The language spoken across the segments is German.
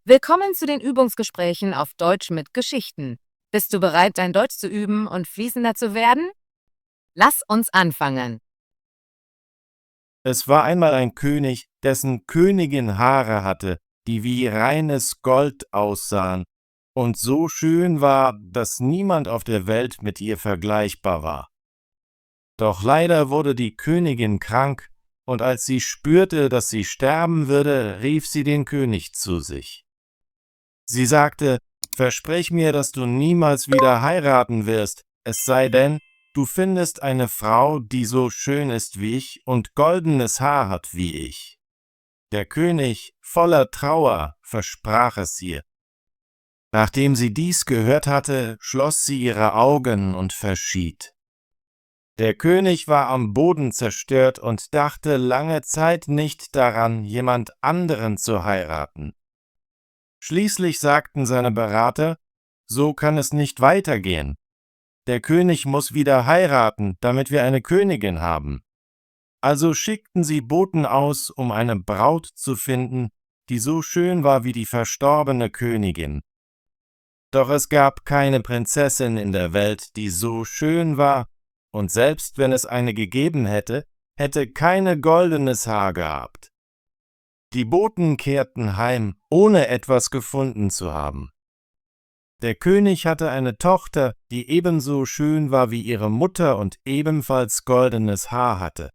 Willkommen zu den Übungsgesprächen auf Deutsch mit Geschichten. Bist du bereit, dein Deutsch zu üben und fließender zu werden? Lass uns anfangen. Es war einmal ein König, dessen Königin Haare hatte, die wie reines Gold aussahen und so schön war, dass niemand auf der Welt mit ihr vergleichbar war. Doch leider wurde die Königin krank, und als sie spürte, dass sie sterben würde, rief sie den König zu sich. Sie sagte: Versprich mir, dass du niemals wieder heiraten wirst, es sei denn, du findest eine Frau, die so schön ist wie ich und goldenes Haar hat wie ich. Der König, voller Trauer, versprach es ihr. Nachdem sie dies gehört hatte, schloss sie ihre Augen und verschied. Der König war am Boden zerstört und dachte lange Zeit nicht daran, jemand anderen zu heiraten. Schließlich sagten seine Berater: So kann es nicht weitergehen. Der König muss wieder heiraten, damit wir eine Königin haben. Also schickten sie Boten aus, um eine Braut zu finden, die so schön war wie die verstorbene Königin. Doch es gab keine Prinzessin in der Welt, die so schön war, und selbst wenn es eine gegeben hätte, hätte keine goldenes Haar gehabt. Die Boten kehrten heim, ohne etwas gefunden zu haben. Der König hatte eine Tochter, die ebenso schön war wie ihre Mutter und ebenfalls goldenes Haar hatte.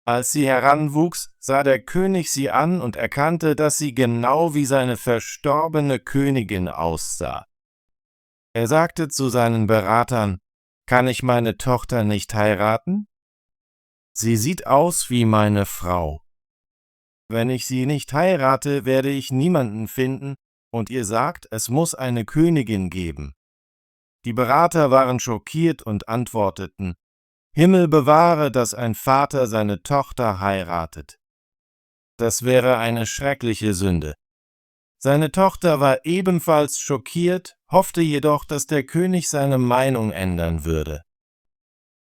Als sie heranwuchs, sah der König sie an und erkannte, dass sie genau wie seine verstorbene Königin aussah. Er sagte zu seinen Beratern: Kann ich meine Tochter nicht heiraten? Sie sieht aus wie meine Frau. Wenn ich sie nicht heirate, werde ich niemanden finden, und ihr sagt, es muss eine Königin geben. Die Berater waren schockiert und antworteten: Himmel bewahre, dass ein Vater seine Tochter heiratet. Das wäre eine schreckliche Sünde. Seine Tochter war ebenfalls schockiert, hoffte jedoch, dass der König seine Meinung ändern würde.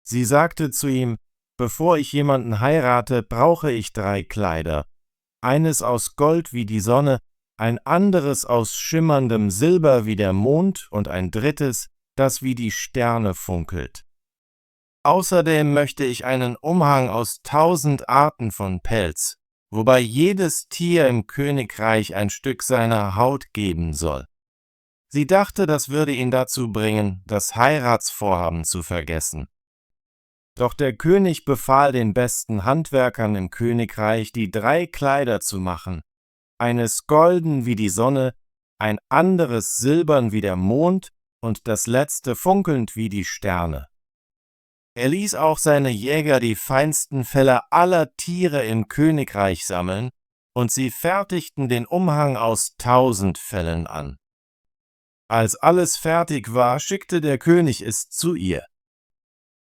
Sie sagte zu ihm: Bevor ich jemanden heirate, brauche ich 3 Kleider. Eines aus Gold wie die Sonne, ein anderes aus schimmerndem Silber wie der Mond und ein drittes, das wie die Sterne funkelt. Außerdem möchte ich einen Umhang aus 1000 Arten von Pelz, wobei jedes Tier im Königreich ein Stück seiner Haut geben soll. Sie dachte, das würde ihn dazu bringen, das Heiratsvorhaben zu vergessen. Doch der König befahl den besten Handwerkern im Königreich, die 3 Kleider zu machen, eines golden wie die Sonne, ein anderes silbern wie der Mond und das letzte funkelnd wie die Sterne. Er ließ auch seine Jäger die feinsten Felle aller Tiere im Königreich sammeln, und sie fertigten den Umhang aus 1000 Fellen an. Als alles fertig war, schickte der König es zu ihr.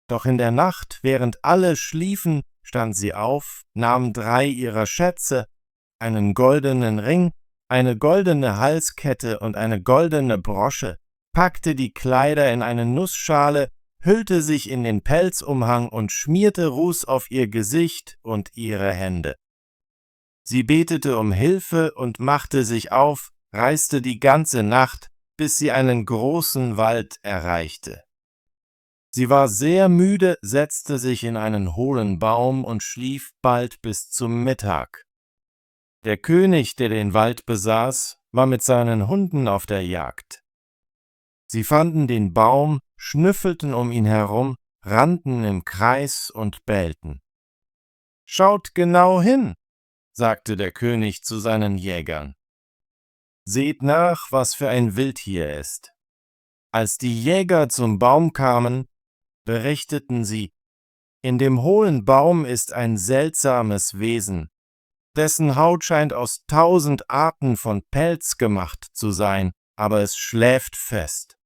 Doch in der Nacht, während alle schliefen, stand sie auf, nahm 3 ihrer Schätze, einen goldenen Ring, eine goldene Halskette und eine goldene Brosche, packte die Kleider in eine Nussschale, hüllte sich in den Pelzumhang und schmierte Ruß auf ihr Gesicht und ihre Hände. Sie betete um Hilfe und machte sich auf, reiste die ganze Nacht, bis sie einen großen Wald erreichte. Sie war sehr müde, setzte sich in einen hohlen Baum und schlief bald bis zum Mittag. Der König, der den Wald besaß, war mit seinen Hunden auf der Jagd. Sie fanden den Baum, schnüffelten um ihn herum, rannten im Kreis und bellten. »Schaut genau hin«, sagte der König zu seinen Jägern. »Seht nach, was für ein Wildtier ist.« Als die Jäger zum Baum kamen, berichteten sie: In dem hohlen Baum ist ein seltsames Wesen, dessen Haut scheint aus 1000 Arten von Pelz gemacht zu sein, aber es schläft fest.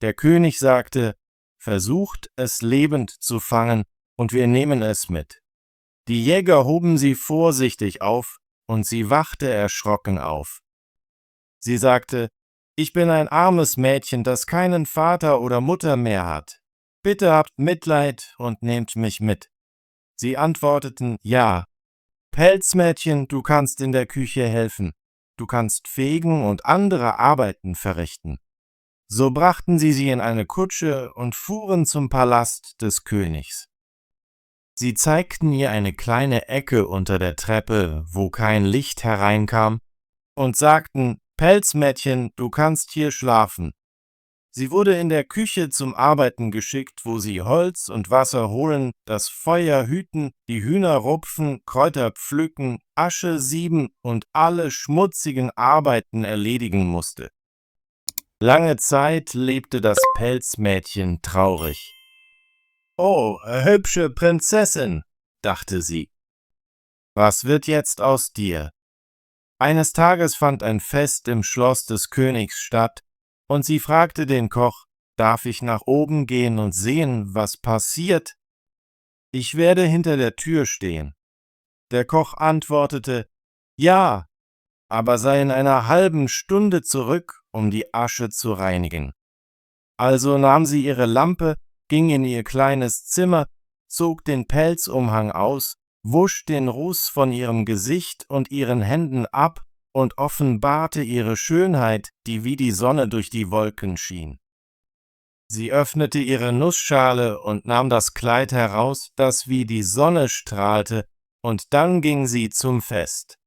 Der König sagte: Versucht, es lebend zu fangen, und wir nehmen es mit. Die Jäger hoben sie vorsichtig auf, und sie wachte erschrocken auf. Sie sagte: Ich bin ein armes Mädchen, das keinen Vater oder Mutter mehr hat. Bitte habt Mitleid und nehmt mich mit. Sie antworteten: Ja. Pelzmädchen, du kannst in der Küche helfen. du kannst fegen und andere Arbeiten verrichten. So brachten sie in eine Kutsche und fuhren zum Palast des Königs. Sie zeigten ihr eine kleine Ecke unter der Treppe, wo kein Licht hereinkam, und sagten: »Pelzmädchen, du kannst hier schlafen.« Sie wurde in der Küche zum Arbeiten geschickt, wo sie Holz und Wasser holen, das Feuer hüten, die Hühner rupfen, Kräuter pflücken, Asche sieben und alle schmutzigen Arbeiten erledigen musste. Lange Zeit lebte das Pelzmädchen traurig. »Oh, hübsche Prinzessin«, dachte sie, »was wird jetzt aus dir?« Eines Tages fand ein Fest im Schloss des Königs statt, und sie fragte den Koch: »Darf ich nach oben gehen und sehen, was passiert?« »Ich werde hinter der Tür stehen.« Der Koch antwortete: »Ja, aber sei in einer halben Stunde zurück, um die Asche zu reinigen.« Also nahm sie ihre Lampe, ging in ihr kleines Zimmer, zog den Pelzumhang aus, wusch den Ruß von ihrem Gesicht und ihren Händen ab und offenbarte ihre Schönheit, die wie die Sonne durch die Wolken schien. Sie öffnete ihre Nussschale und nahm das Kleid heraus, das wie die Sonne strahlte, und dann ging sie zum Fest.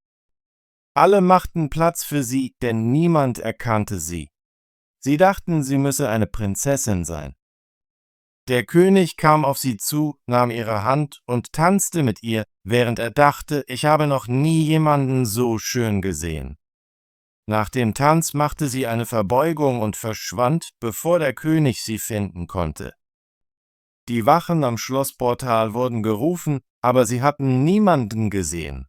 Alle machten Platz für sie, denn niemand erkannte sie. Sie dachten, sie müsse eine Prinzessin sein. Der König kam auf sie zu, nahm ihre Hand und tanzte mit ihr, während er dachte, ich habe noch nie jemanden so schön gesehen. Nach dem Tanz machte sie eine Verbeugung und verschwand, bevor der König sie finden konnte. Die Wachen am Schlossportal wurden gerufen, aber sie hatten niemanden gesehen.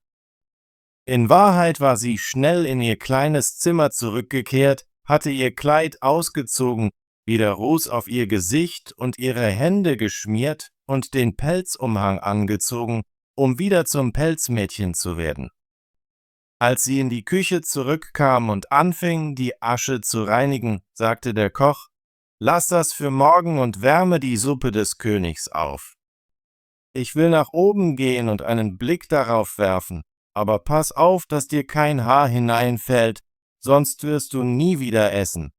In Wahrheit war sie schnell in ihr kleines Zimmer zurückgekehrt, hatte ihr Kleid ausgezogen, wieder Ruß auf ihr Gesicht und ihre Hände geschmiert und den Pelzumhang angezogen, um wieder zum Pelzmädchen zu werden. Als sie in die Küche zurückkam und anfing, die Asche zu reinigen, sagte der Koch: »Lass das für morgen und wärme die Suppe des Königs auf. Ich will nach oben gehen und einen Blick darauf werfen, aber pass auf, dass dir kein Haar hineinfällt, sonst wirst du nie wieder essen.«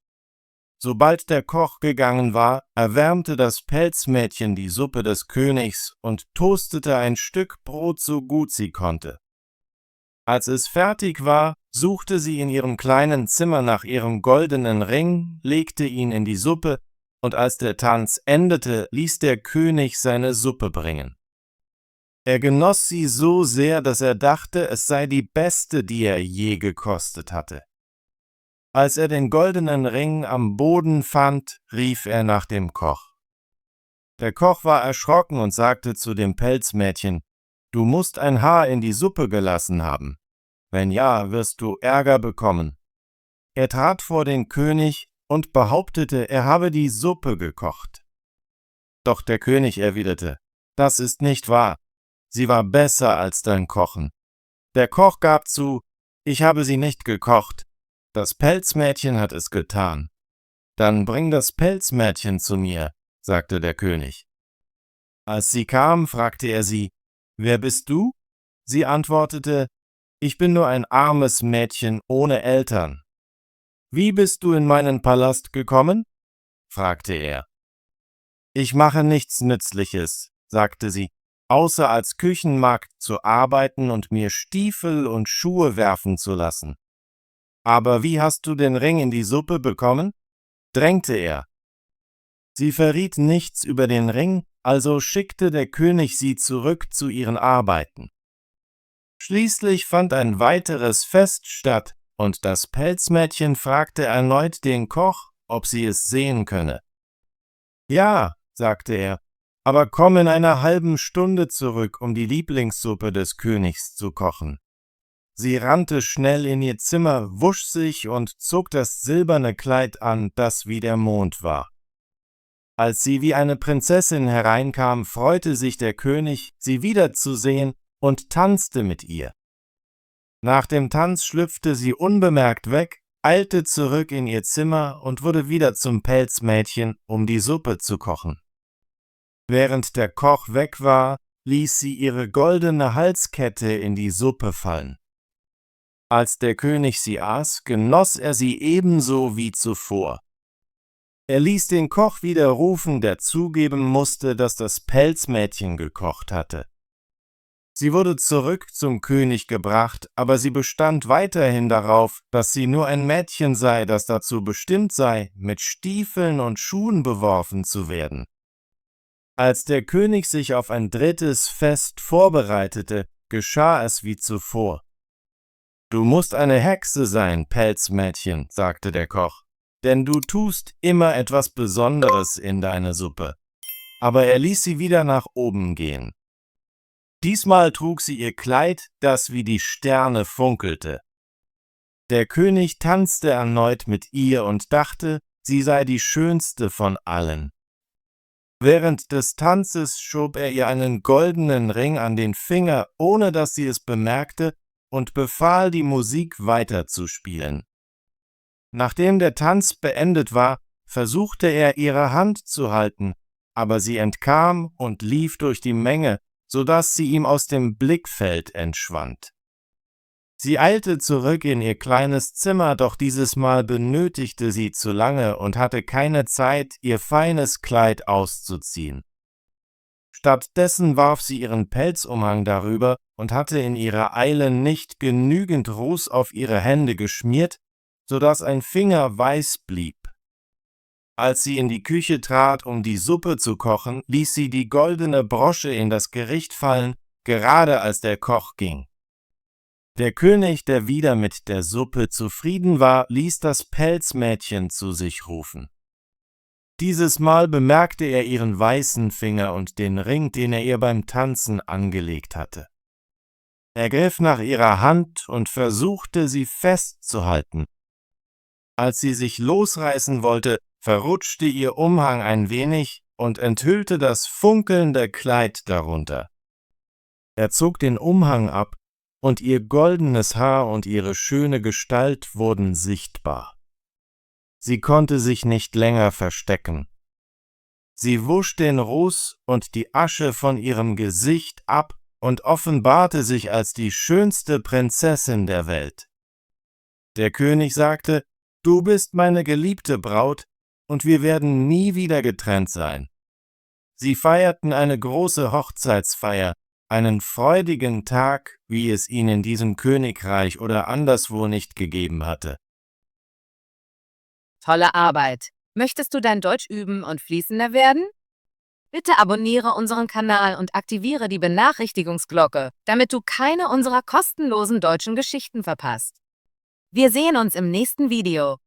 Sobald der Koch gegangen war, erwärmte das Pelzmädchen die Suppe des Königs und toastete ein Stück Brot so gut sie konnte. Als es fertig war, suchte sie in ihrem kleinen Zimmer nach ihrem goldenen Ring, legte ihn in die Suppe, und als der Tanz endete, ließ der König seine Suppe bringen. Er genoss sie so sehr, dass er dachte, es sei die beste, die er je gekostet hatte. Als er den goldenen Ring am Boden fand, rief er nach dem Koch. Der Koch war erschrocken und sagte zu dem Pelzmädchen: »Du musst ein Haar in die Suppe gelassen haben. Wenn ja, wirst du Ärger bekommen.« Er trat vor den König und behauptete, er habe die Suppe gekocht. Doch der König erwiderte: »Das ist nicht wahr. Sie war besser als dein Kochen.« Der Koch gab zu: »Ich habe sie nicht gekocht. Das Pelzmädchen hat es getan.« »Dann bring das Pelzmädchen zu mir«, sagte der König. Als sie kam, fragte er sie: »Wer bist du?« Sie antwortete: »Ich bin nur ein armes Mädchen ohne Eltern.« »Wie bist du in meinen Palast gekommen?« fragte er. »Ich mache nichts Nützliches«, sagte sie, »außer als Küchenmagd zu arbeiten und mir Stiefel und Schuhe werfen zu lassen.« »Aber wie hast du den Ring in die Suppe bekommen?« drängte er. Sie verriet nichts über den Ring, also schickte der König sie zurück zu ihren Arbeiten. Schließlich fand ein weiteres Fest statt, und das Pelzmädchen fragte erneut den Koch, ob sie es sehen könne. »Ja«, sagte er, »aber komm in einer halben Stunde zurück, um die Lieblingssuppe des Königs zu kochen.« Sie rannte schnell in ihr Zimmer, wusch sich und zog das silberne Kleid an, das wie der Mond war. Als sie wie eine Prinzessin hereinkam, freute sich der König, sie wiederzusehen, und tanzte mit ihr. Nach dem Tanz schlüpfte sie unbemerkt weg, eilte zurück in ihr Zimmer und wurde wieder zum Pelzmädchen, um die Suppe zu kochen. Während der Koch weg war, ließ sie ihre goldene Halskette in die Suppe fallen. Als der König sie aß, genoss er sie ebenso wie zuvor. Er ließ den Koch wieder rufen, der zugeben musste, dass das Pelzmädchen gekocht hatte. Sie wurde zurück zum König gebracht, aber sie bestand weiterhin darauf, dass sie nur ein Mädchen sei, das dazu bestimmt sei, mit Stiefeln und Schuhen beworfen zu werden. Als der König sich auf ein drittes Fest vorbereitete, geschah es wie zuvor. »Du musst eine Hexe sein, Pelzmädchen«, sagte der Koch, »denn du tust immer etwas Besonderes in deine Suppe.« Aber er ließ sie wieder nach oben gehen. Diesmal trug sie ihr Kleid, das wie die Sterne funkelte. Der König tanzte erneut mit ihr und dachte, sie sei die schönste von allen. Während des Tanzes schob er ihr einen goldenen Ring an den Finger, ohne dass sie es bemerkte, und befahl, die Musik weiterzuspielen. Nachdem der Tanz beendet war, versuchte er, ihre Hand zu halten, aber sie entkam und lief durch die Menge, sodass sie ihm aus dem Blickfeld entschwand. Sie eilte zurück in ihr kleines Zimmer, doch dieses Mal benötigte sie zu lange und hatte keine Zeit, ihr feines Kleid auszuziehen. Stattdessen warf sie ihren Pelzumhang darüber und hatte in ihrer Eile nicht genügend Ruß auf ihre Hände geschmiert, sodass ein Finger weiß blieb. Als sie in die Küche trat, um die Suppe zu kochen, ließ sie die goldene Brosche in das Gericht fallen, gerade als der Koch ging. Der König, der wieder mit der Suppe zufrieden war, ließ das Pelzmädchen zu sich rufen. Dieses Mal bemerkte er ihren weißen Finger und den Ring, den er ihr beim Tanzen angelegt hatte. Er griff nach ihrer Hand und versuchte, sie festzuhalten. Als sie sich losreißen wollte, verrutschte ihr Umhang ein wenig und enthüllte das funkelnde Kleid darunter. Er zog den Umhang ab, und ihr goldenes Haar und ihre schöne Gestalt wurden sichtbar. Sie konnte sich nicht länger verstecken. Sie wusch den Ruß und die Asche von ihrem Gesicht ab und offenbarte sich als die schönste Prinzessin der Welt. Der König sagte, »Du bist meine geliebte Braut, und wir werden nie wieder getrennt sein.« Sie feierten eine große Hochzeitsfeier, einen freudigen Tag, wie es ihn in diesem Königreich oder anderswo nicht gegeben hatte. Tolle Arbeit! Möchtest du dein Deutsch üben und fließender werden? Bitte abonniere unseren Kanal und aktiviere die Benachrichtigungsglocke, damit du keine unserer kostenlosen deutschen Geschichten verpasst. Wir sehen uns im nächsten Video.